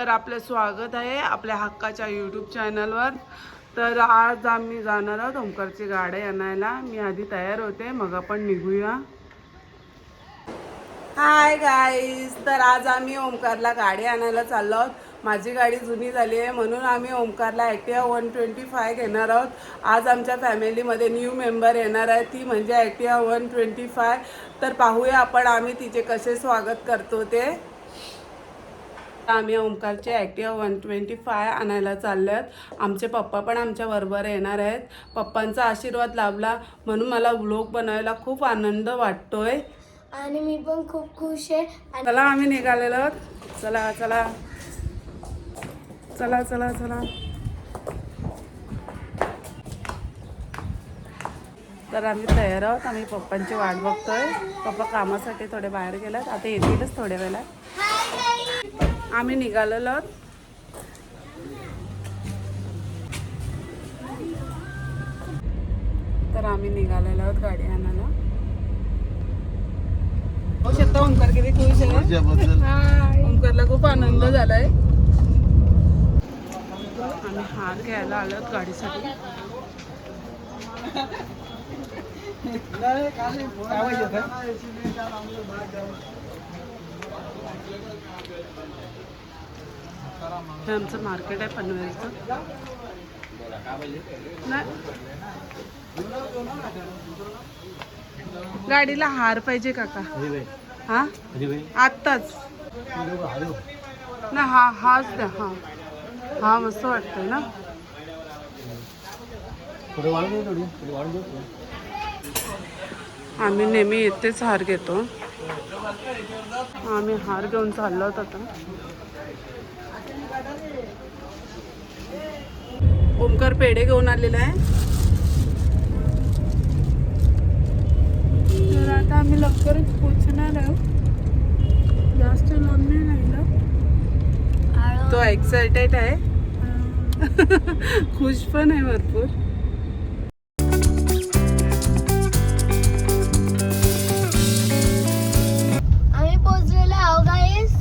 तर आपलं स्वागत आहे आपल्या हक्काच्या यूट्यूब चॅनलवर। तर आज आम्ही जाणार आहोत ओमकारची गाडी आणायला। मी आधी तयार होते, मग आपण निघूया। हाय गाईज, तर आज आम्ही ओमकारला गाडी आणायला चाललो आहोत। माझी गाडी जुनी झाली आहे म्हणून आम्ही ओमकारला ॲक्टिवा 125 घेणार आहोत। आज आमच्या फॅमिलीमध्ये न्यू मेंबर येणार आहे, ती म्हणजे ॲक्टिवा 125। तर पाहूया आपण आम्ही तिचे कसे स्वागत करतो ते। आम्ही ओमकारचे ॲक्टिवा 125 आणायला चाललोत। आमचे पप्पा पण आमच्या बरोबर येणार आहेत। पप्पांचा आशीर्वाद लाभला म्हणून मला व्लॉग बनवायला खूप आनंद वाटतोय आणि मी पण खूप खुश आहे। चला आम्ही निघालेलो आहोत। चला चला चला चला चला। तर आम्ही तयार आहोत, आम्ही पप्पांची वाट बघतोय। पप्पा कामासाठी थोडे बाहेर गेलात, आता येतीलच थोड्या वेळात। आम्ही निघालेलो आहोत। तर आम्ही निघालेलो आहोत गाडी आणायला। शकता ओमकार किती खुश आहे। ओमकारला खूप आनंद झालाय। आम्ही हार घ्यायला आलो गाडीसाठी। हे आमचं मार्केट आहे पनवेलचं। गाडीला हार पाहिजे काका? हा आत्ताच ना, हाच द्या। हा मस्त वाटतंय ना। आम्ही नेहमी इथेच हार घेतो। आम्ही हार घेऊन चाललो होतो आता। ओमकार पेढे घेऊन आलेला आहे। तर आता आम्ही लवकरच पोहोचणार आहोत, जास्त लांब नाही राहिलं। तो एक्साइटेड आहे, खुश पण आहे भरपूर। आम्ही पोहोचलेलो आहोत गाईस।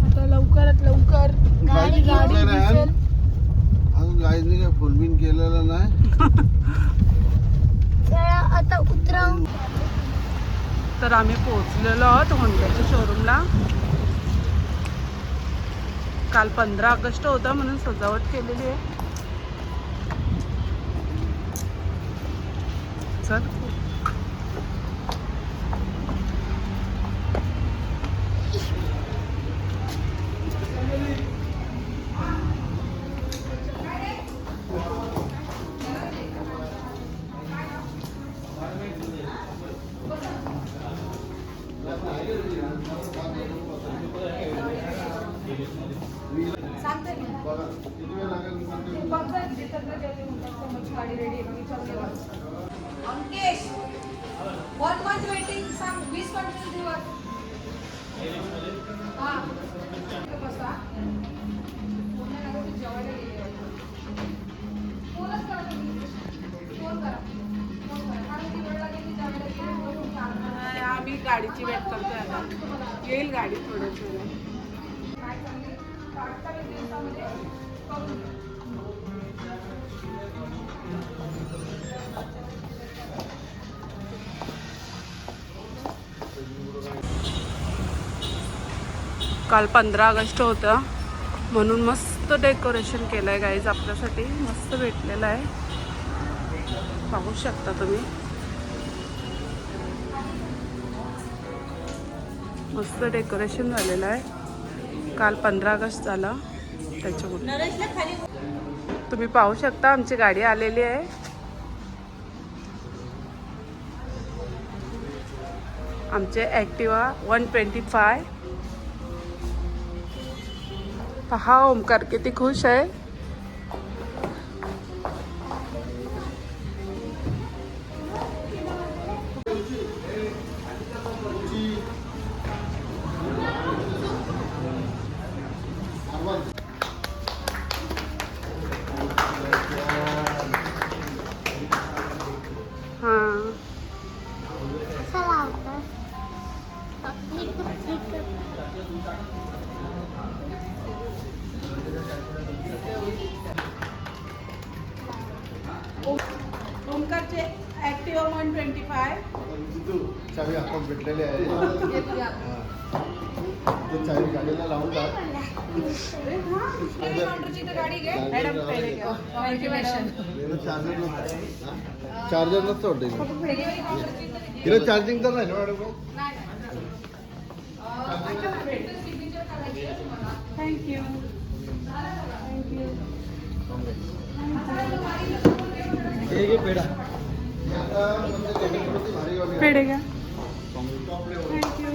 आता लवकरात लवकर गाडी दिसेल। अजून गाडीने काय फुलबिन केलेलं नाही। आता उतराव। तर आम्ही पोहोचलेलो आहोत होंडाच्या शोरूमला। काल 15 ऑगस्ट होता म्हणून सजावट केलेली आहे। चल अंकेश 1 month waiting सांग 20-25 दिवस हा बसा जेवायला गेले फोनच करा फोन करा आणि वेळ लागेल की जेवायला आम्ही गाडीची वेट करतोय आता। येईल गाडी थोड्याच वेळात। काय चालली 48 दिवसामध्ये करून काल 15 ऑगस्ट होतं म्हणून मस्त डेकोरेशन केलं आहे गाईज आपल्यासाठी। मस्त भेटलेलं आहे, पाहू शकता तुम्ही। मस्त डेकोरेशन झालेलं आहे। काल 15 ऑगस्ट झाला त्याच्यामुळे तुम्ही पाहू शकता आमची गाडी आलेली आहे। आमचे ॲक्टिवा 125। पहा ओमकार किती खुश आहे। हां 125. चावी आपण भेटलेले आहे चावी गाडीला लावून टाक चार्जर नसतं वाटतं तिला चार्जिंग तर नाही ना मॅडम थँक्यू. पेढे घ्या. थँक्यू.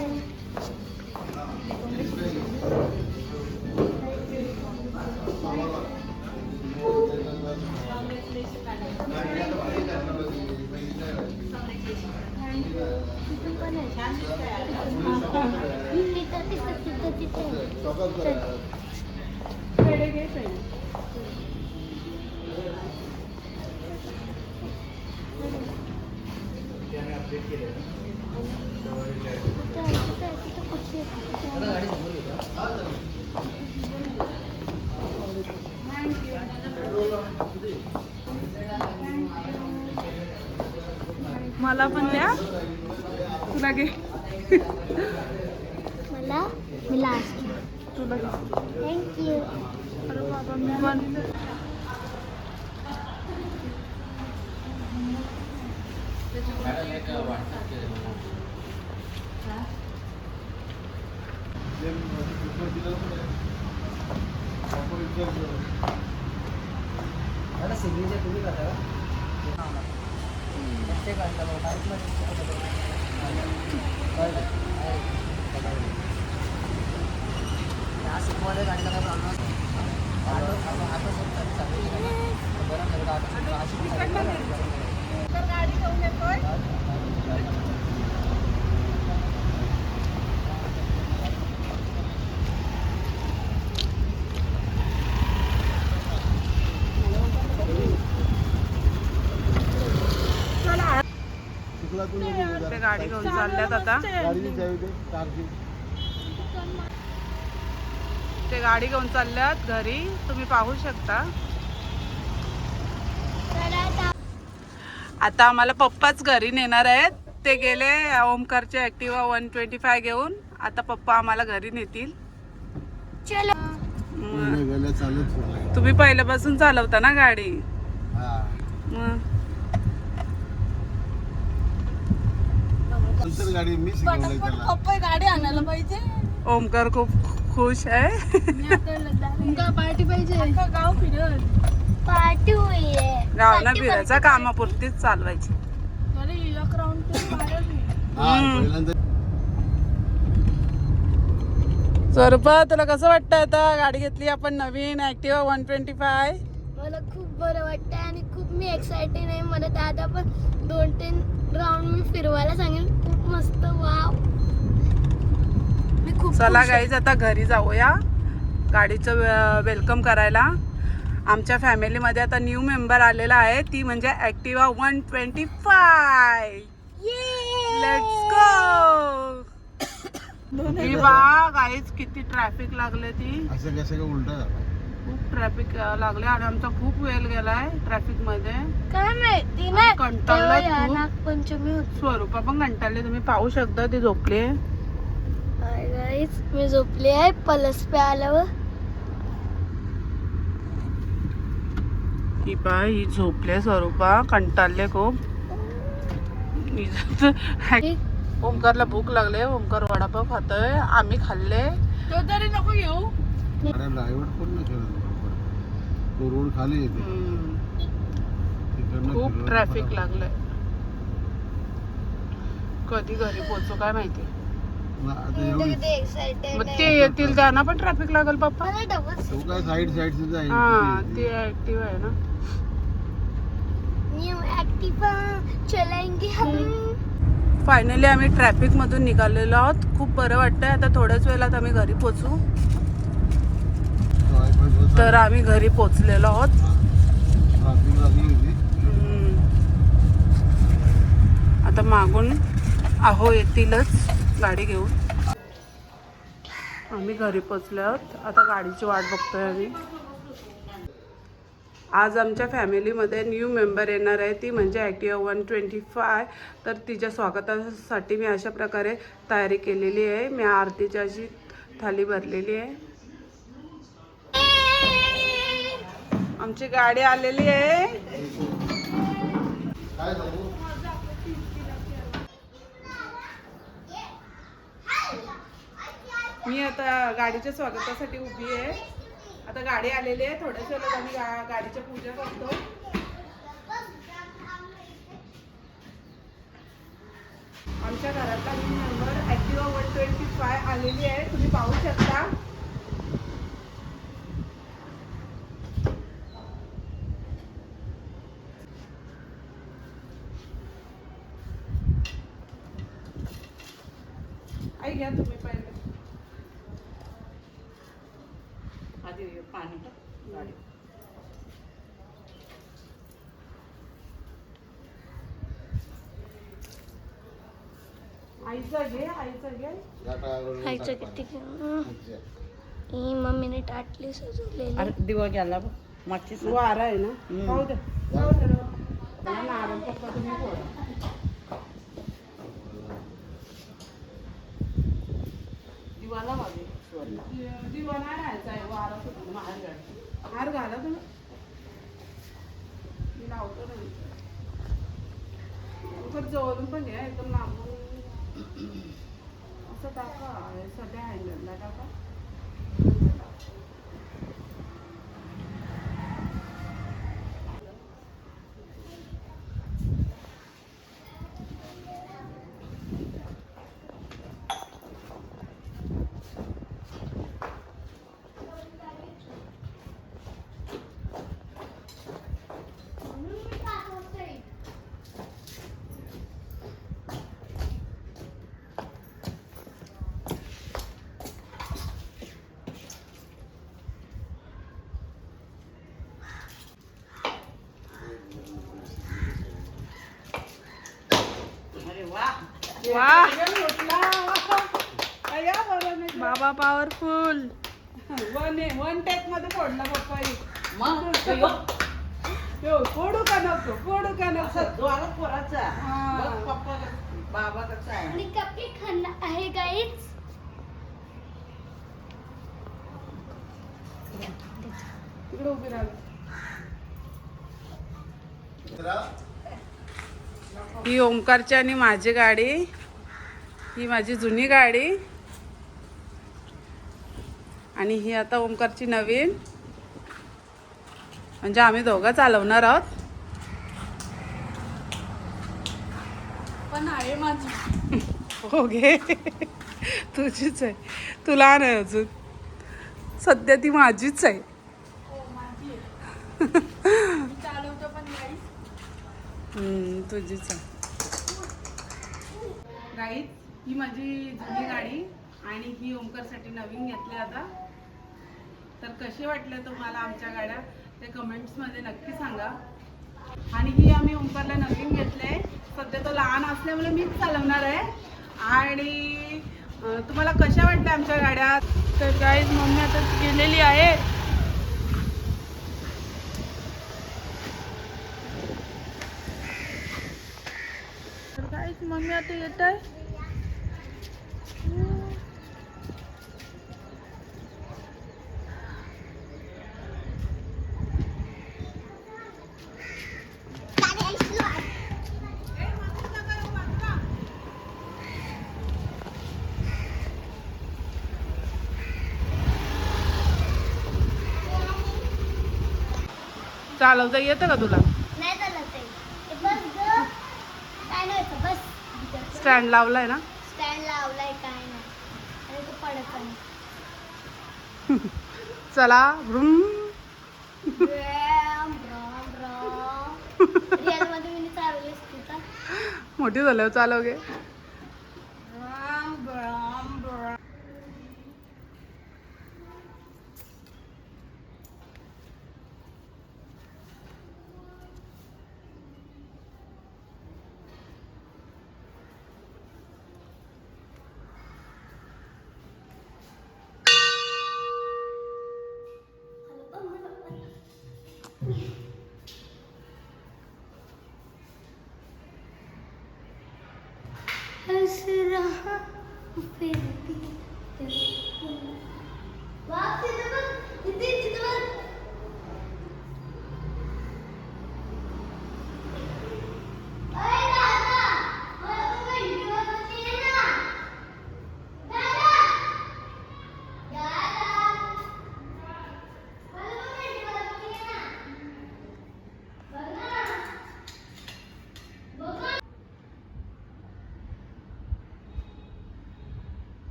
पेढे घे पेढे. मला पण द्या. तुला घे. मला मी लास्ट तुला घे. थँक्यू. अरे बाबा मी पण. सिग्नेचर तुम्ही करता का गाडीला काय प्रॉब्लेम गाडी घेऊन येतोय. ते गाडी घेऊन चालल्यात आता. गाडीची चावी दे चार्जिंग ते गाडी घेऊन चालल्यात घरी. तुम्ही पाहू शकता. आता आम्हाला पप्पाच घरी नेणार आहेत. ते गेले ओमकारचे ऍक्टिवा 125 घेऊन. आता पप्पा आम्हाला घरी नेतील. चलो. गेल्या चालत तुम्ही पहिल्यापासून चालवता ना गाडी. हा मग नंतर गाडी मी शिकवलंय त्याला पप्पा गाडी आणायला पाहिजे. ओमकार खूप खुश आहे. पार्टी पाहिजे. गाव फिरत. पार्टी हुई है. गावाला फिरायचा कामापुरतीच चालवायची. अरे एक राऊंड तर मारल मी. हा पहिल्यांदा स्वरूपा तुला कसं वाटतं आता गाडी घेतली आपण नवीन ऍक्टिवा 125. मला खूप बरं वाटतं आणि खूप मी एक्सायटेड आहे. मला दादा पण 2-3 राऊंड मी फिरवायला सांगेन. खूप मस्त. वाव. मी खूप चला खुश आहे. गाईज आता घरी जाऊया गाडीचं वेलकम करायला. आमच्या फॅमिलीमध्ये आता न्यू मेंबर आलेला आहे. ती म्हणजे ऍक्टिवा 125. Let's go. ही बा गाईज किती ट्रॅफिक लागले. ती असं कसं काय उलटा झाला खूप ट्रॅफिक लागले आणि आमचा खूप वेळ गेलाय ट्रॅफिक मध्ये. काय माहिती ना कंटाळला तेव्हा या खूप. नागपंचमी होती. स्वरूपा पण कंटाळली. तुम्ही पाहू शकता ती झोपली. हाय गाईज मी झोपली आहे. पलस पे आल्यावर ही पा ही झोपले. स्वरूपा कंटाळले खूप. ओमकारला भूक लागले. ओमकार वडापाव खातोय. आम्ही खाल्ले. तो तरी नको घेऊ. अरे ड्रायव्हर कोण नाही करत बरोबर. तो रोड खाली येते तिकडनं खूप फिरवलं ट्रॅफिक फटाफट. लागलंय. कधी घरी पोहोचू काय माहिती. आता एवढी एक्सायटेड मग ते येतील त्यांना पण ट्रॅफिक लागेल पप्पा. मला डबल तो काय साईड जाईल हा किती ते येते. ऍक्टिव्ह आहे ना. न्यू एक्टिवा चलाएंगे हम. फायनली आम्ही ट्रॅफिक मधून निघालेलो आहोत. खूप बरं वाटतंय. आता थोड्याच वेळात आम्ही घरी पोहोचू. तर आम्ही घरी पोहोचलेलो आहोत. ट्रॅफिक लागली होती. आता मागून आहो येतीलच गाडी घेऊन. आम्ही घरी पोहोचलो आहोत. आता गाडीची वाट बघतोय आम्ही. आज आमच्या फॅमिलीमध्ये न्यू मेंबर येणार आहे, ती म्हणजे ॲक्टिवा 125. तर तिच्या स्वागतासाठी मी अशा प्रकारे तयारी केलेली आहे. मी आरतीची अशी थाली भरलेली आहे. आमची गाडी आलेली आहे. काय सांगू? मी आता गाडीच्या स्वागतासाठी उभी आहे. आता गाडी आलेली आहे. थोड्याशा वेळात आम्ही गाडीची पूजा करतो. आमच्या घरातला न्यू मेंबर ॲक्टिवा 125 आलेली आहे. तुम्ही पाहू शकता. आई घ्या तुम्ही पहिले आधी पाणी गाडी. आईचं घे, आईचं घे. खायचं किती ही मम्मीने टाटली सजवलेली. दिवा गेला मागची वारा आहे ना. पाहू दे, पाहू दे. नारळ पप्पा तुम्ही फोडा. दिवाला मागे दिवा नाही राहायचा आहे. वारा सुटून हार घाला तुम्ही. मी लावतो नाही. जवळून पण घ्या, एकदम लांबून असं टाका. सध्या हँडलला टाका. वाह बाबा पॉवरफुल. वन टेक मध्ये फोडला पप्पा. मग फोडू का नको, फोडू का नको. द्वारा पोराचा हा. बघ पप्पा बाबा कसा आहे. आणि कपी खाणं आहे गाईच. तिकडे उभी राहा. ही ओमकारची आणि माझी गाडी. ही माझी जुनी गाडी आणि ही आता ओमकारची नवीन. म्हणजे आम्ही दोघं चालवणार आहोत. पण आहे माझी. हो घे, तुझीच आहे. तुला नाही अजून. सध्या ती माझीच आहे. चालवतो पण गाडी. तुझीच आहे. गाईज, ही माझी जुनी गाडी आणि ही ओमकारसाठी नवीन घेतली आता. तर कसे वाटले तुम्हाला आमच्या गाड्या ते कमेंट्समध्ये नक्की सांगा. आणि ही आम्ही ओमकारला नवीन घेतले. सध्या तो लहान असल्यामुळे मीच चालवणार आहे. आणि तुम्हाला कशा वाटल्या आमच्या गाड्या. तर गाईज मम्मी आता गेलेली आहे. तर गाईज मम्मी आता येत आहे. चालवता येतं का तुला. नाही चालत आहे. बस ग. काय नाही होतं, बस. स्टँड लावलाय ना. स्टँड लावलाय काय नाही. आणि तो पडत नाही. चला भ्रुम. रिअल मध्ये मी चालवलीस तुझा. मोठी झाल्यावर चालव गे. Hello.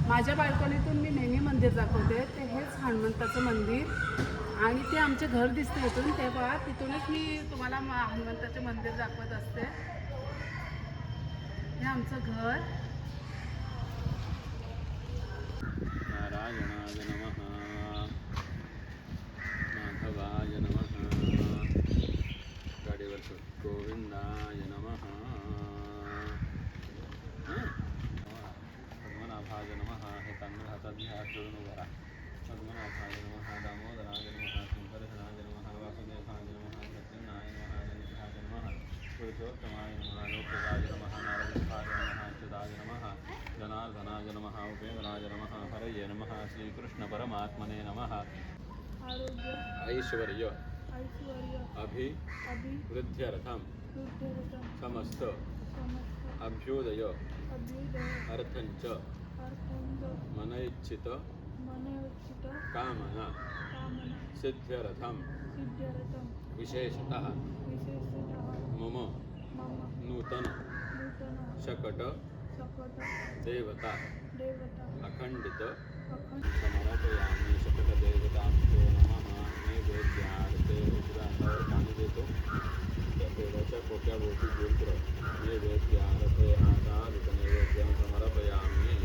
माझ्या बाल्कनीतून मी नेहमी मंदिर दाखवते. ते हेच हनुमंताचं मंदिर आणि ते आमचे घर दिसते इथून. तेव्हा तिथूनच मी तुम्हाला हनुमंताचे मंदिर दाखवत असते. हे आमचं घर. नारायणाय नमः माधवाय नमः गाडीवर गोविंदाय नमः पद्मनाभाय नमः. हे तांदूळ हातात घ्या, हात जोडून उभा राहा. पद्मनाभाय नमः, दामोदराय नमः, शंकरशनाय नमः, वासुदेवाय नमः, सत्यनाय नमः, अनंताय नमः, पुरुषोत्तमाय नमः, लोकराय नमः, नारायणाय नमः, अच्युताय नमः, जनार्दनाय नमः, उपेंद्राय नमः, हरये नमः, श्रीकृष्ण परमात्मने नमः. ऐश्वर्य अभिवृद्ध्यर्थं समस्त अभ्युदय अर्थंच मनैच्छित कामना सिद्ध्यर्थं विशेषतः मम नूतन शकट देवता अखंडित समर्पयामि. शकट देवताभ्यो नमः. नैवेद्यार्थे उग्रांगावर पाणी देतो. त्या पेढ्याच्या खोक्याभोवती गोलपुर नैवेद्यार्थे आचारित नैवेद्यं समर्पयामि.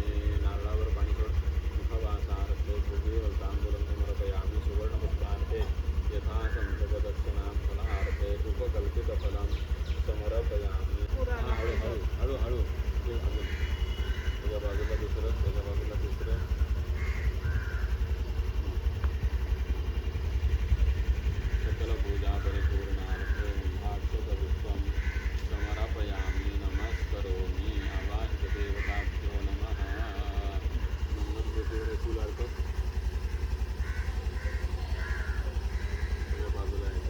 नारळावर पाणी सोड. मुखवासार्थे भुगीवर तांबूलं समर्पयामि. सुवर्णपुष्पार्थे यथा संतपदक्षिणां फलार्थे उपकल्पितफलं समर्पयामि. हळूहळू त्याच्या बाजूला दुसरं, त्याच्या बाजूला तिसरं. सकल पूजा परिपूर्णार्थे अक्षतपुष्पं समर्पयामि. नमस्करोमि. आवाहित देवताभ्यो नमः. रसूल अर्पण. त्याच्या बाजूला आहे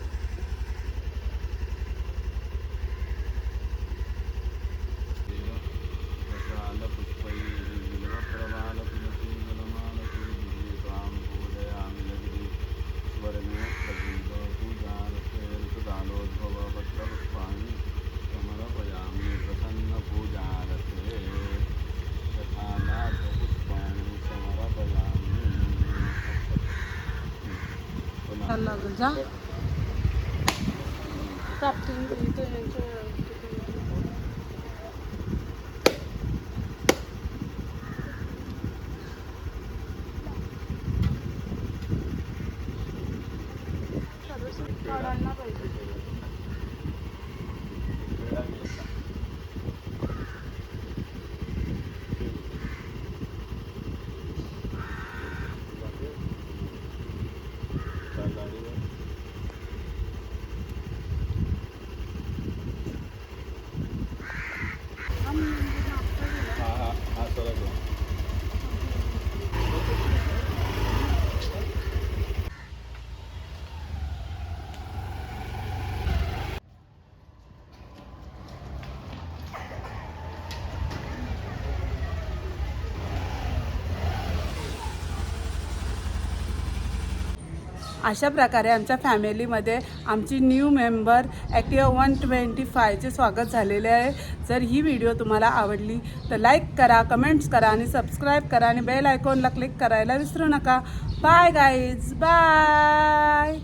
लागेल जा प्राप्ती काढायला पाहिजे. अशा प्रकारे आमच्या फॅमिलीमध्ये आमची न्यू मेंबर ॲक्टिवा 125चे स्वागत झालेले आहे. जर ही व्हिडिओ तुम्हाला आवडली तर लाईक करा, कमेंट्स करा आणि सबस्क्राईब करा आणि बेल आयकॉनला क्लिक करायला विसरू नका. Bye guys, bye.